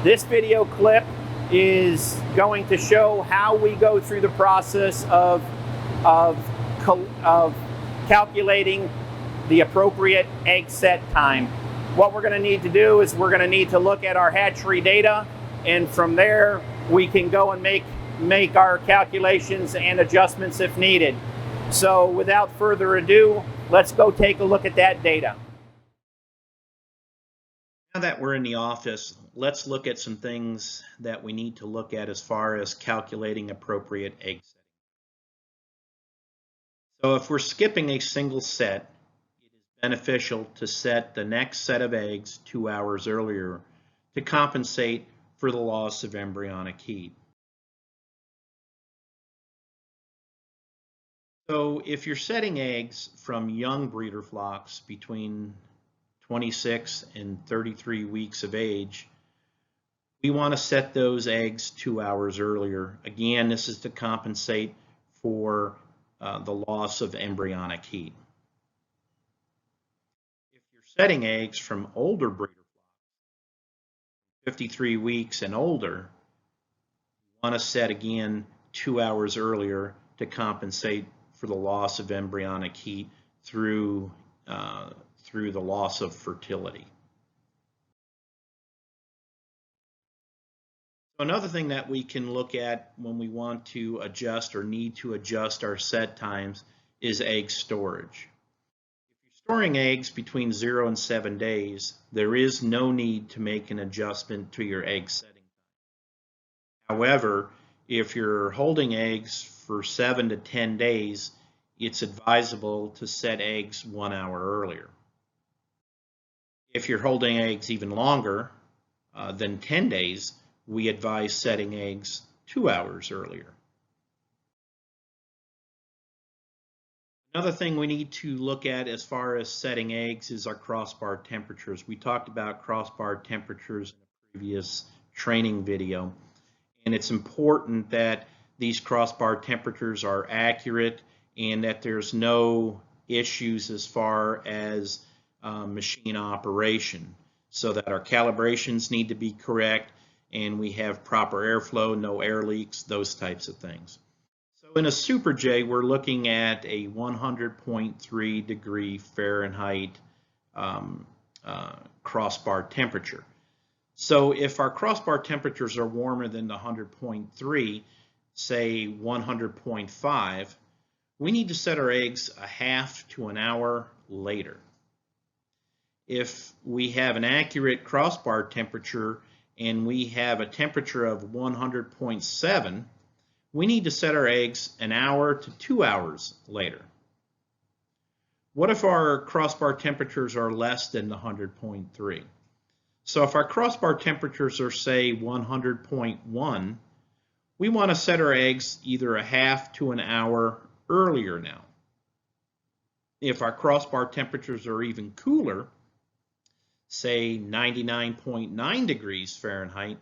This video clip is going to show how we go through the process of calculating the appropriate egg set time. What we're going to need to do is we're going to need to look at our hatchery data, and from there we can go and make our calculations and adjustments if needed. So without further ado, let's go take a look at that data. Now that we're in the office, let's look at some things that we need to look at as far as calculating appropriate egg setting. So if we're skipping a single set, it is beneficial to set the next set of eggs 2 hours earlier to compensate for the loss of embryonic heat. So if you're setting eggs from young breeder flocks between 26 and 33 weeks of age, we want to set those eggs 2 hours earlier. Again, this is to compensate for the loss of embryonic heat. If you're setting eggs from older breeder flocks, 53 weeks and older, you want to set again 2 hours earlier to compensate for the loss of embryonic heat through the loss of fertility. So another thing that we can look at when we want to adjust or need to adjust our set times is egg storage. If you're storing eggs between 0 and 7 days, there is no need to make an adjustment to your egg setting. However, if you're holding eggs for 7 to 10 days, it's advisable to set eggs 1 hour earlier. If you're holding eggs even longer than 10 days, we advise setting eggs 2 hours earlier. Another thing we need to look at as far as setting eggs is our crossbar temperatures. We talked about crossbar temperatures in a previous training video, and it's important that these crossbar temperatures are accurate and that there's no issues as far as machine operation, so that our calibrations need to be correct and we have proper airflow, no air leaks, those types of things. So in a Super J, we're looking at a 100.3 degree Fahrenheit crossbar temperature. So if our crossbar temperatures are warmer than the 100.3, say 100.5, we need to set our eggs a half to an hour later. If we have an accurate crossbar temperature and we have a temperature of 100.7, we need to set our eggs an hour to 2 hours later. What if our crossbar temperatures are less than the 100.3? So if our crossbar temperatures are, say, 100.1, we want to set our eggs either a half to an hour earlier now. If our crossbar temperatures are even cooler, say 99.9 degrees Fahrenheit,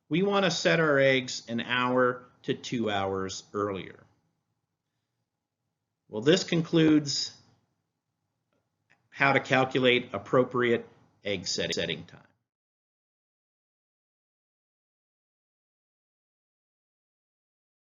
we want to set our eggs an hour to 2 hours earlier. Well, this concludes how to calculate appropriate egg setting time.